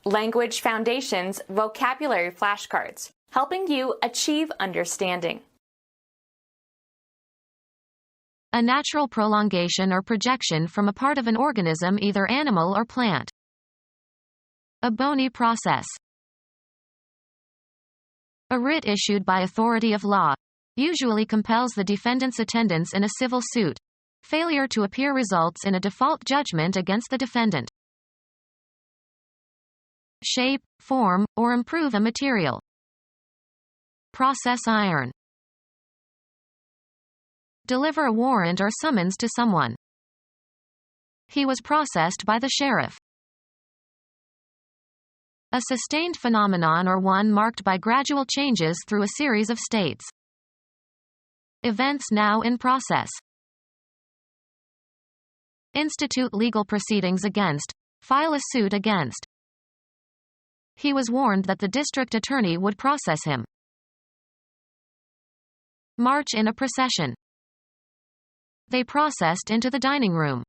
Language Foundations Vocabulary Flashcards, helping you achieve understanding. A natural prolongation or projection from a part of an organism, either animal or plant. A bony process. A writ issued by authority of law usually compels the defendant's attendance in a civil suit. Failure to appear results in a default judgment against the defendant. Shape, form, or improve a material. Process iron. Deliver a warrant or summons to someone. He was processed by the sheriff. A sustained phenomenon, or one marked by gradual changes through a series of states. Events now in process. Institute legal proceedings against. File a suit against. He was warned that the district attorney would process him. March in a procession. They processed into the dining room.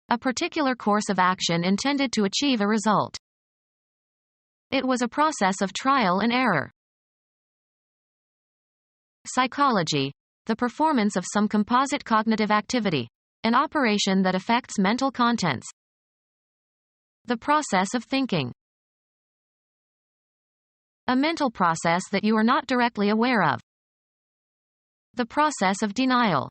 A particular course of action intended to achieve a result. It was a process of trial and error. Psychology. The performance of some composite cognitive activity. An operation that affects mental contents. The process of thinking. A mental process that you are not directly aware of. The process of denial.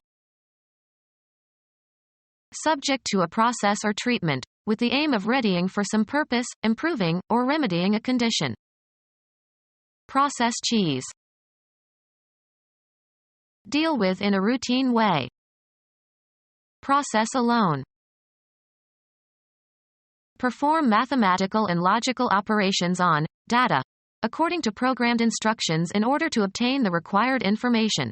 Subject to a process or treatment, with the aim of readying for some purpose, improving, or remedying a condition. Process cheese. Deal with in a routine way. Process alone. Perform mathematical and logical operations on data, according to programmed instructions in order to obtain the required information.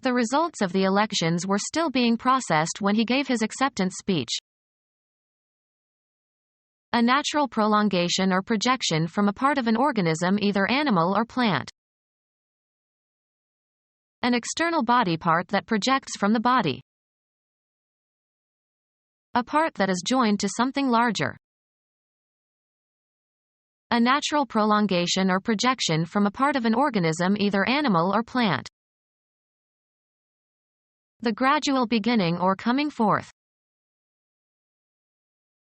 The results of the elections were still being processed when he gave his acceptance speech. A natural prolongation or projection from a part of an organism, either animal or plant. An external body part that projects from the body. A part that is joined to something larger. A natural prolongation or projection from a part of an organism, either animal or plant. The gradual beginning or coming forth.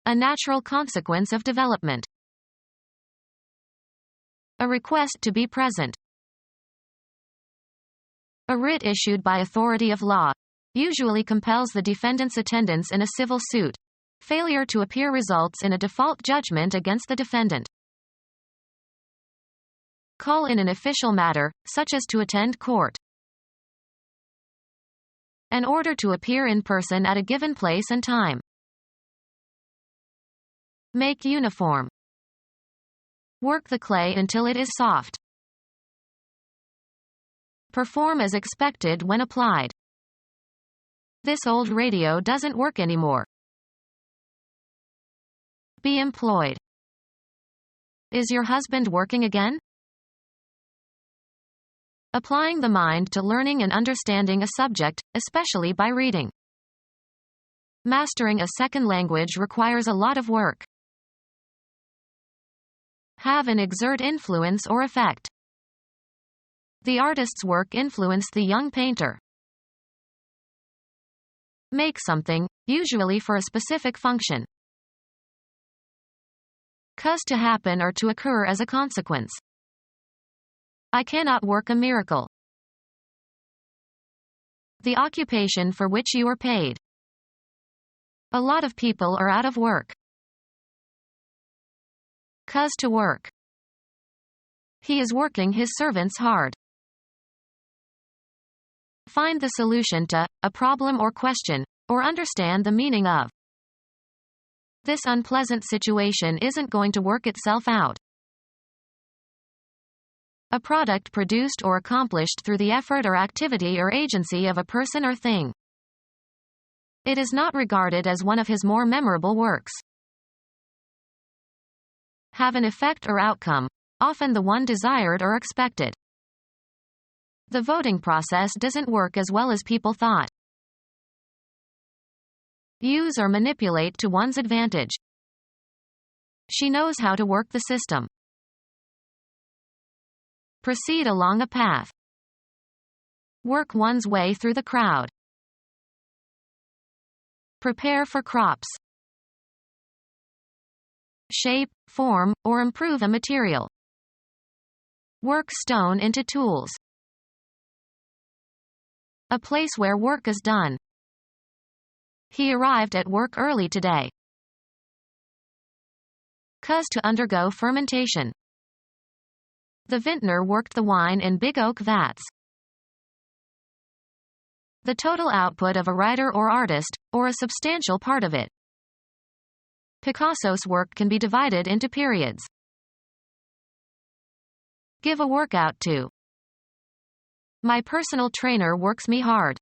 A natural consequence of development. A request to be present. A writ issued by authority of law usually compels the defendant's attendance in a civil suit. Failure to appear results in a default judgment against the defendant. Call in an official matter, such as to attend court. An order to appear in person at a given place and time. Make uniform. Work the clay until it is soft. Perform as expected when applied. This old radio doesn't work anymore. Be employed. Is your husband working again? Applying the mind to learning and understanding a subject, especially by reading. Mastering a second language requires a lot of work. Have and exert influence or effect. The artist's work influenced the young painter. Make something, usually for a specific function. Cause to happen or to occur as a consequence. I cannot work a miracle. The occupation for which you are paid. A lot of people are out of work. Cause to work. He is working his servants hard. Find the solution to a problem or question, or understand the meaning of. This unpleasant situation isn't going to work itself out. A product produced or accomplished through the effort or activity or agency of a person or thing. It is not regarded as one of his more memorable works. Have an effect or outcome, often the one desired or expected. The voting process doesn't work as well as people thought. Use or manipulate to one's advantage. She knows how to work the system. Proceed along a path. Work one's way through the crowd. Prepare for crops. Shape, form, or improve a material. Work stone into tools. A place where work is done. He arrived at work early today. Cause to undergo fermentation. The vintner worked the wine in big oak vats. The total output of a writer or artist, or a substantial part of it. Picasso's work can be divided into periods. Give a workout to. My personal trainer works me hard.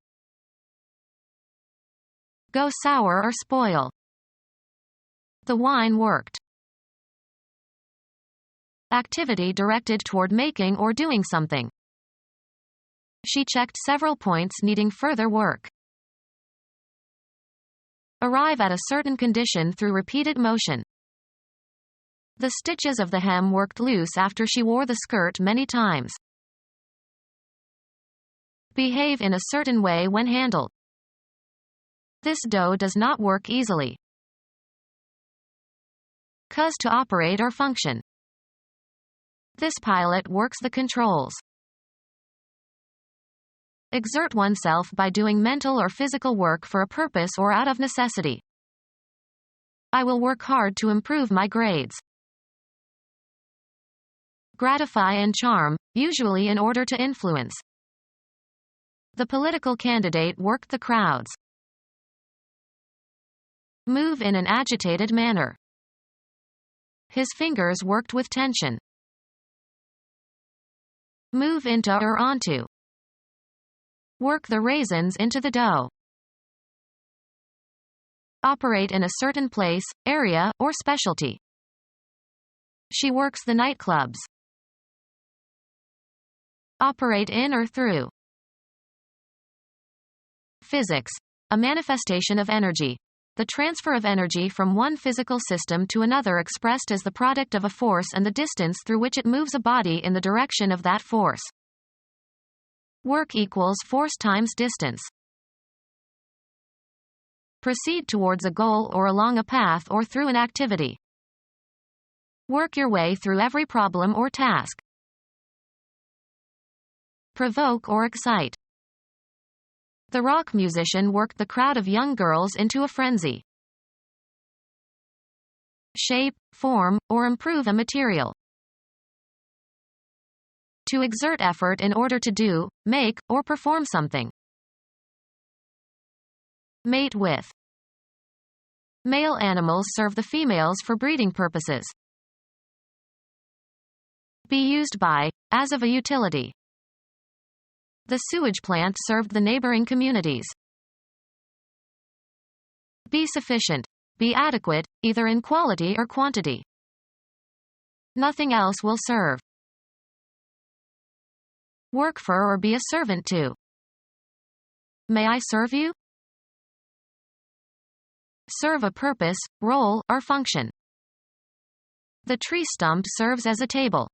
Go sour or spoil. The wine worked. Activity directed toward making or doing something. She checked several points needing further work. Arrive at a certain condition through repeated motion. The stitches of the hem worked loose after she wore the skirt many times. Behave in a certain way when handled. This dough does not work easily. Cause to operate or function. This pilot works the controls. Exert oneself by doing mental or physical work for a purpose or out of necessity. I will work hard to improve my grades. Gratify and charm, usually in order to influence. The political candidate worked the crowds. Move in an agitated manner. His fingers worked with tension. Move into or onto. Work the raisins into the dough. Operate in a certain place, area, or specialty. She works the nightclubs. Operate in or through. Physics. A manifestation of energy. The transfer of energy from one physical system to another expressed as the product of a force and the distance through which it moves a body in the direction of that force. Work equals force times distance. Proceed towards a goal or along a path or through an activity. Work your way through every problem or task. Provoke or excite. The rock musician worked the crowd of young girls into a frenzy. Shape, form, or improve a material. To exert effort in order to do, make, or perform something. Mate with. Male animals serve the females for breeding purposes. Be used by, as of a utility. The sewage plant served the neighboring communities. Be sufficient. Be adequate, either in quality or quantity. Nothing else will serve. Work for or be a servant to. May I serve you? Serve a purpose, role, or function. The tree stump serves as a table.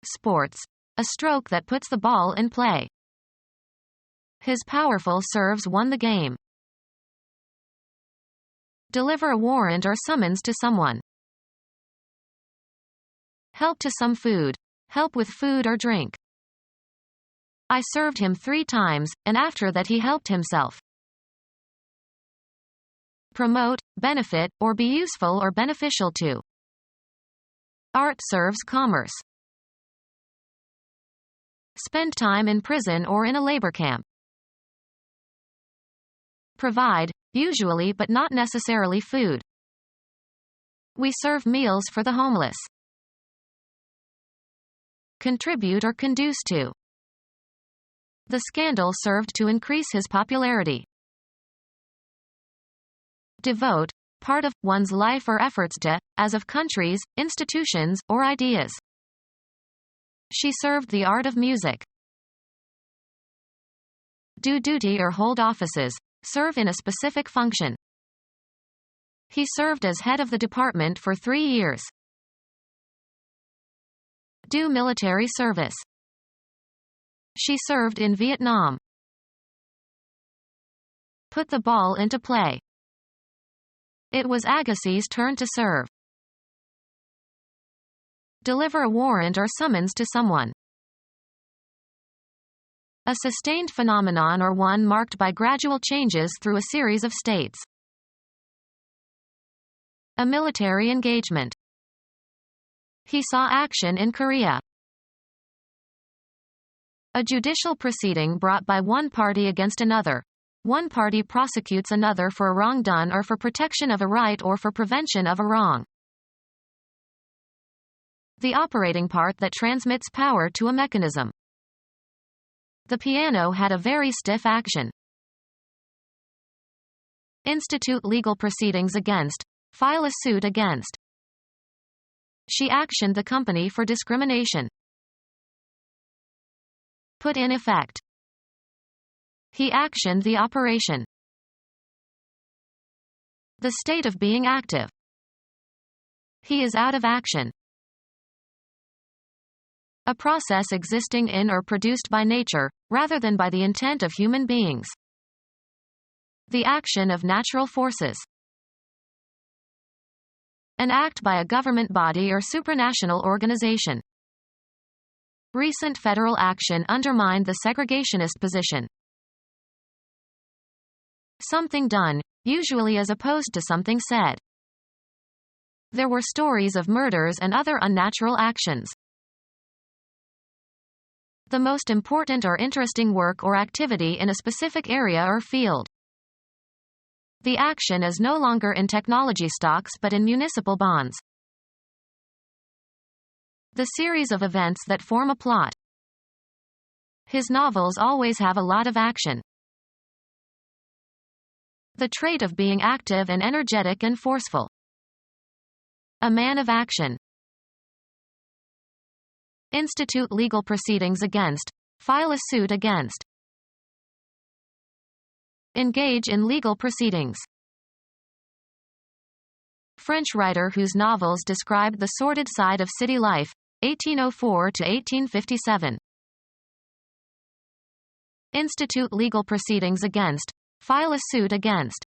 Sports. A stroke that puts the ball in play. His powerful serves won the game. Deliver a warrant or summons to someone. Help to some food. Help with food or drink. I served him 3 times, and after that he helped himself. Promote, benefit, or be useful or beneficial to. Art serves commerce. Spend time in prison or in a labor camp. Provide, usually but not necessarily food. We serve meals for the homeless. Contribute or conduce to. The scandal served to increase his popularity. Devote, part of one's life or efforts to, as of countries, institutions, or ideas. She served the art of music. Do duty or hold offices, serve in a specific function. He served as head of the department for 3 years. Do military service. She served in Vietnam. Put the ball into play. It was Agassiz' turn to serve. Deliver a warrant or summons to someone. A sustained phenomenon or one marked by gradual changes through a series of states. A military engagement. He saw action in Korea. A judicial proceeding brought by one party against another. One party prosecutes another for a wrong done or for protection of a right or for prevention of a wrong. The operating part that transmits power to a mechanism. The piano had a very stiff action. Institute legal proceedings against. File a suit against. She actioned the company for discrimination. Put in effect. He actioned the operation. The state of being active. He is out of action. A process existing in or produced by nature, rather than by the intent of human beings. The action of natural forces. An act by a government body or supranational organization. Recent federal action undermined the segregationist position. Something done, usually as opposed to something said. There were stories of murders and other unnatural actions. The most important or interesting work or activity in a specific area or field. The action is no longer in technology stocks but in municipal bonds. The series of events that form a plot. His novels always have a lot of action. The trait of being active and energetic and forceful. A man of action. Institute legal proceedings against. File a suit against. Engage in legal proceedings. French writer whose novels described the sordid side of city life, 1804 to 1857. Institute legal proceedings against. File a suit against.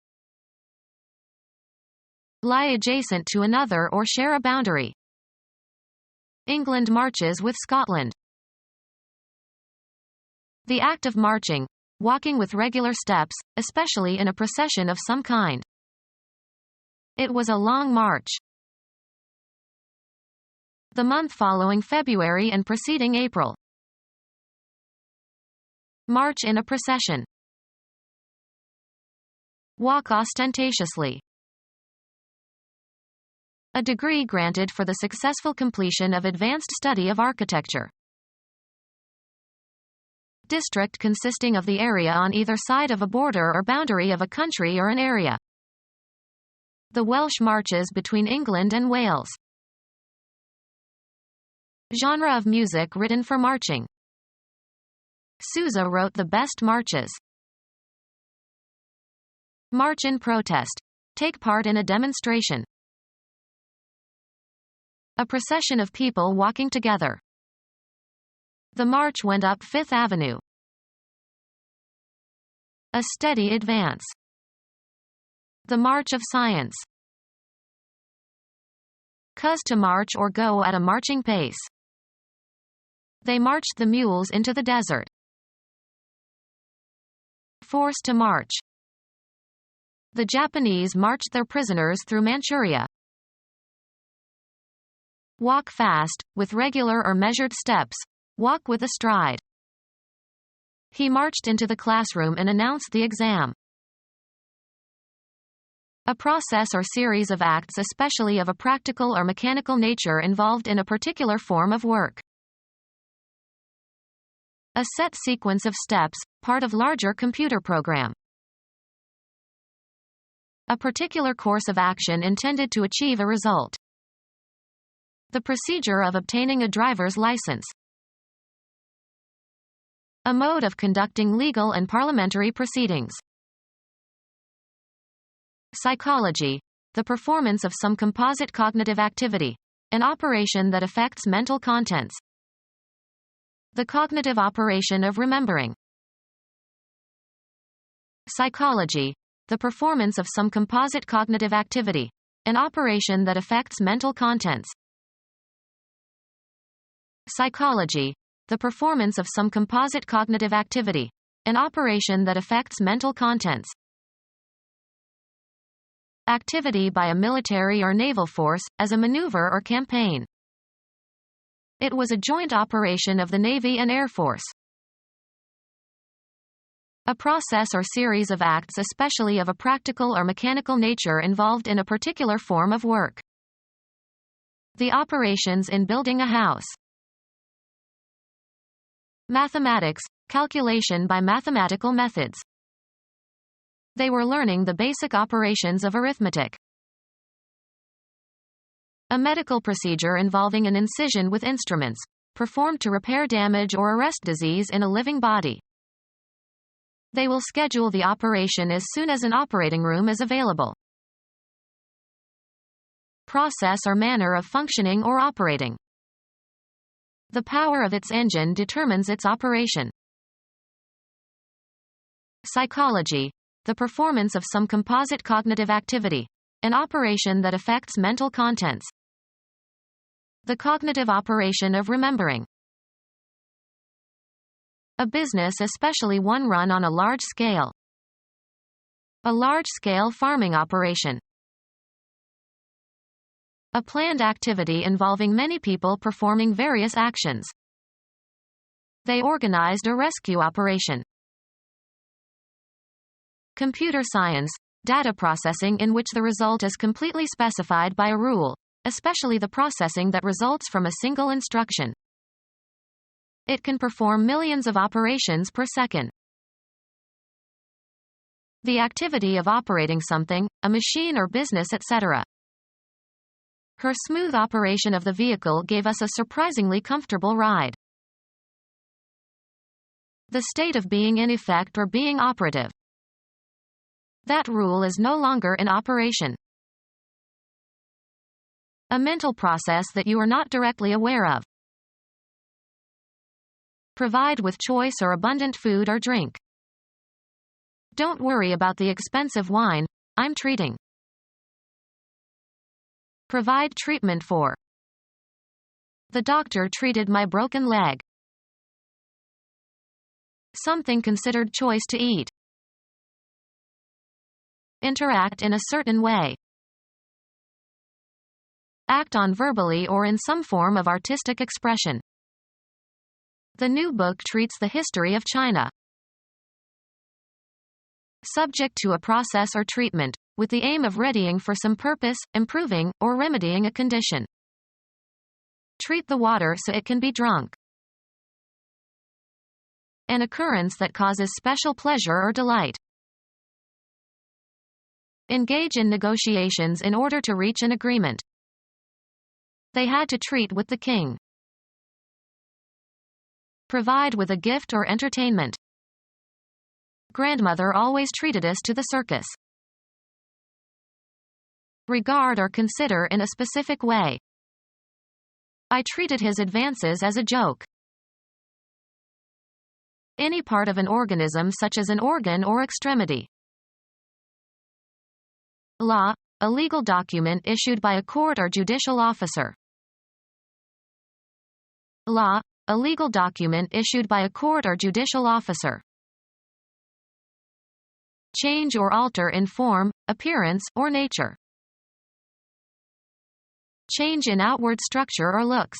Lie adjacent to another or share a boundary. England marches with Scotland. The act of marching, walking with regular steps, especially in a procession of some kind. It was a long march. The month following February and preceding April. March in a procession. Walk ostentatiously. A degree granted for the successful completion of advanced study of architecture. District consisting of the area on either side of a border or boundary of a country or an area. The Welsh marches between England and Wales. Genre of music written for marching. Sousa wrote the best marches. March in protest. Take part in a demonstration. A procession of people walking together. The march went up Fifth Avenue. A steady advance. The march of science. Cause to march or go at a marching pace. They marched the mules into the desert. Force to march. The Japanese marched their prisoners through Manchuria. Walk fast, with regular or measured steps. Walk with a stride. He marched into the classroom and announced the exam. A process or series of acts, especially of a practical or mechanical nature, involved in a particular form of work. A set sequence of steps, part of larger computer program. A particular course of action intended to achieve a result. The procedure of obtaining a driver's license. A mode of conducting legal and parliamentary proceedings. Psychology. the performance of some composite cognitive activity, an operation that affects mental contents. The cognitive operation of remembering. Psychology, the performance of some composite cognitive activity, an operation that affects mental contents. Psychology, the performance of some composite cognitive activity, an operation that affects mental contents. Activity by a military or naval force, as a maneuver or campaign. It was a joint operation of the Navy and Air Force. A process or series of acts, especially of a practical or mechanical nature, involved in a particular form of work. The operations in building a house. Mathematics, calculation by mathematical methods. They were learning the basic operations of arithmetic. A medical procedure involving an incision with instruments, performed to repair damage or arrest disease in a living body. They will schedule the operation as soon as an operating room is available. Process or manner of functioning or operating. The power of its engine determines its operation. Psychology, the performance of some composite cognitive activity, an operation that affects mental contents. The cognitive operation of remembering. A business, especially one run on a large scale. A large-scale farming operation. A planned activity involving many people performing various actions. They organized a rescue operation. Computer science, data processing in which the result is completely specified by a rule, especially the processing that results from a single instruction. It can perform millions of operations per second. The activity of operating something, a machine or business, etc. Her smooth operation of the vehicle gave us a surprisingly comfortable ride. The state of being in effect or being operative. That rule is no longer in operation. A mental process that you are not directly aware of. Provide with choice or abundant food or drink. Don't worry about the expensive wine, I'm treating. Provide treatment for. The doctor treated my broken leg. Something considered choice to eat. Interact in a certain way. Act on verbally or in some form of artistic expression. The new book treats the history of China. Subject to a process or treatment, with the aim of readying for some purpose, improving, or remedying a condition. Treat the water so it can be drunk. An occurrence that causes special pleasure or delight. Engage in negotiations in order to reach an agreement. They had to treat with the king. Provide with a gift or entertainment. Grandmother always treated us to the circus. Regard or consider in a specific way. I treated his advances as a joke. Any part of an organism such as an organ or extremity. Law, a legal document issued by a court or judicial officer. Law, a legal document issued by a court or judicial officer. Change or alter in form, appearance, or nature. Change in outward structure or looks.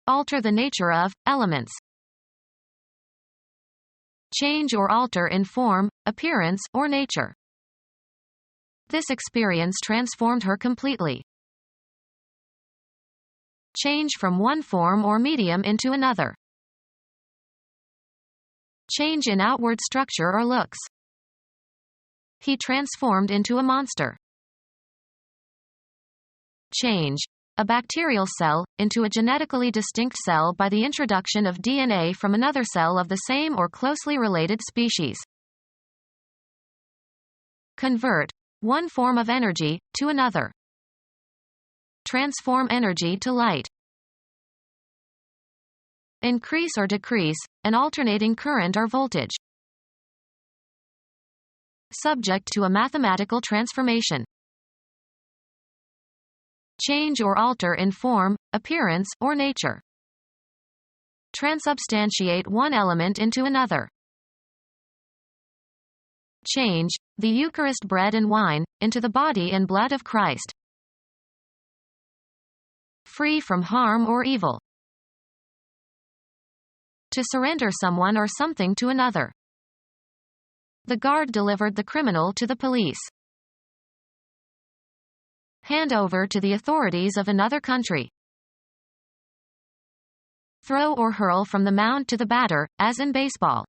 Alter the nature of, elements. Change or alter in form, appearance, or nature. This experience transformed her completely. Change from one form or medium into another. Change in outward structure or looks. He transformed into a monster. Change, a bacterial cell, into a genetically distinct cell by the introduction of DNA from another cell of the same or closely related species. Convert, one form of energy, to another. Transform energy to light. Increase or decrease, an alternating current or voltage. Subject to a mathematical transformation. Change or alter in form, appearance, or nature. Transubstantiate one element into another. Change, the Eucharist bread and wine, into the body and blood of Christ. Free from harm or evil. To surrender someone or something to another. The guard delivered the criminal to the police. Hand over to the authorities of another country. Throw or hurl from the mound to the batter, as in baseball.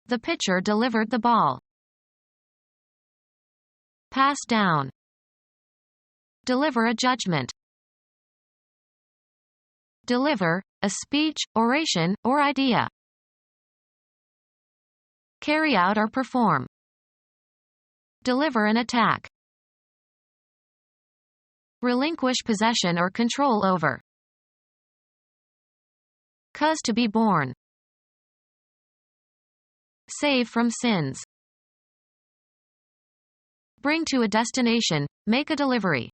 The pitcher delivered the ball. Pass down. Deliver a judgment. Deliver, a speech, oration, or idea. Carry out or perform. Deliver an attack. Relinquish possession or control over. Cause to be born. Save from sins. Bring to a destination, make a delivery.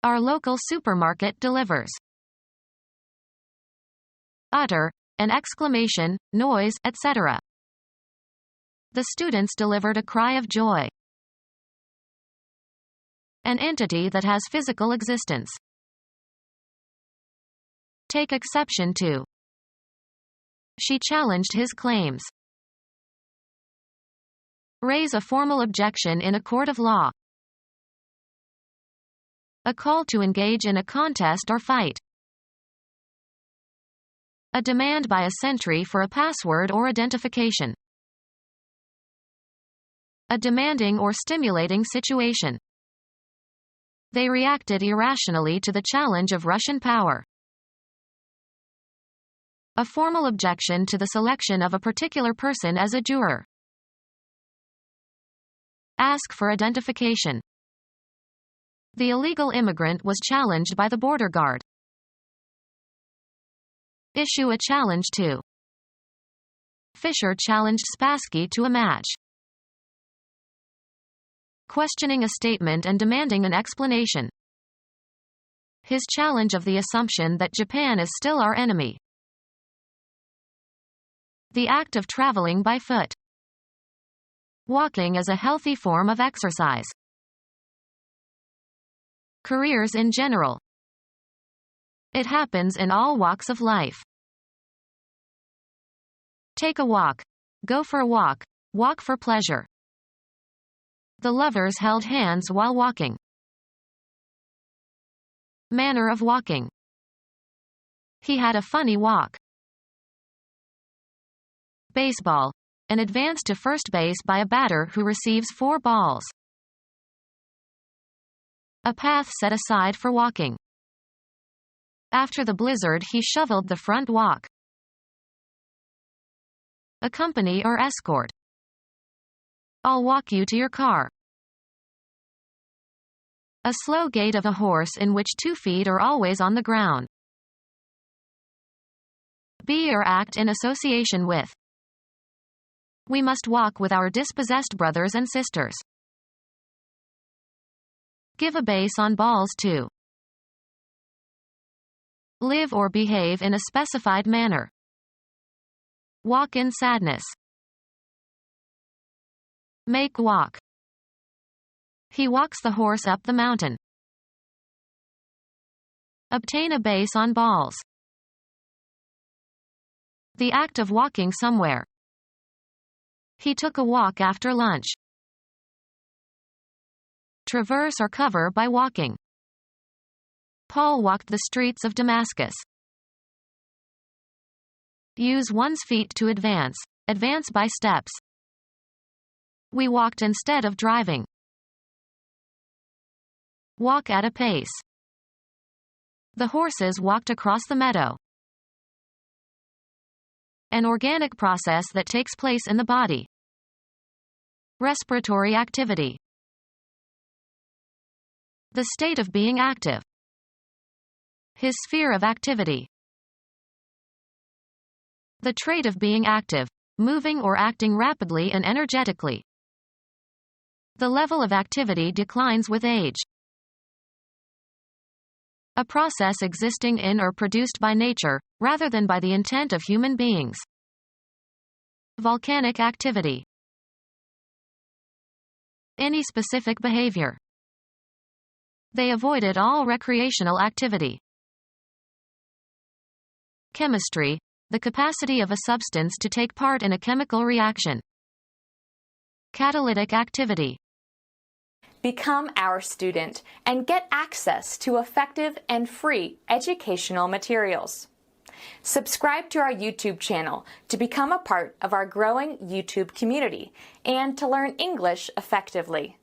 Our local supermarket delivers. Utter, an exclamation, noise, etc. The students delivered a cry of joy. An entity that has physical existence. Take exception to. She challenged his claims. Raise a formal objection in a court of law. A call to engage in a contest or fight. A demand by a sentry for a password or identification. A demanding or stimulating situation. They reacted irrationally to the challenge of Russian power. A formal objection to the selection of a particular person as a juror. Ask for identification. The illegal immigrant was challenged by the border guard. Issue a challenge to. Fisher challenged Spassky to a match. Questioning a statement and demanding an explanation. His challenge of the assumption that Japan is still our enemy. The act of traveling by foot. Walking is a healthy form of exercise. Careers in general. It happens in all walks of life. Take a walk. Go for a walk. Walk for pleasure. The lovers held hands while walking. Manner of walking. He had a funny walk. Baseball. An advance to first base by a batter who receives 4 balls. A path set aside for walking. After the blizzard, he shoveled the front walk. Accompany or escort. I'll walk you to your car. A slow gait of a horse in which 2 feet are always on the ground. Be or act in association with. We must walk with our dispossessed brothers and sisters. Give a base on balls to. Live or behave in a specified manner. Walk in sadness. Make walk. He walks the horse up the mountain. Obtain a base on balls. The act of walking somewhere. He took a walk after lunch. Traverse or cover by walking. Paul walked the streets of Damascus. Use one's feet to advance. Advance by steps. We walked instead of driving. Walk at a pace. The horses walked across the meadow. An organic process that takes place in the body. Respiratory activity. The state of being active. His sphere of activity. The trait of being active, moving or acting rapidly and energetically. The level of activity declines with age. A process existing in or produced by nature, rather than by the intent of human beings. Volcanic activity. Any specific behavior. They avoided all recreational activity. Chemistry, the capacity of a substance to take part in a chemical reaction. Catalytic activity. Become our student and get access to effective and free educational materials. Subscribe to our YouTube channel to become a part of our growing YouTube community and to learn English effectively.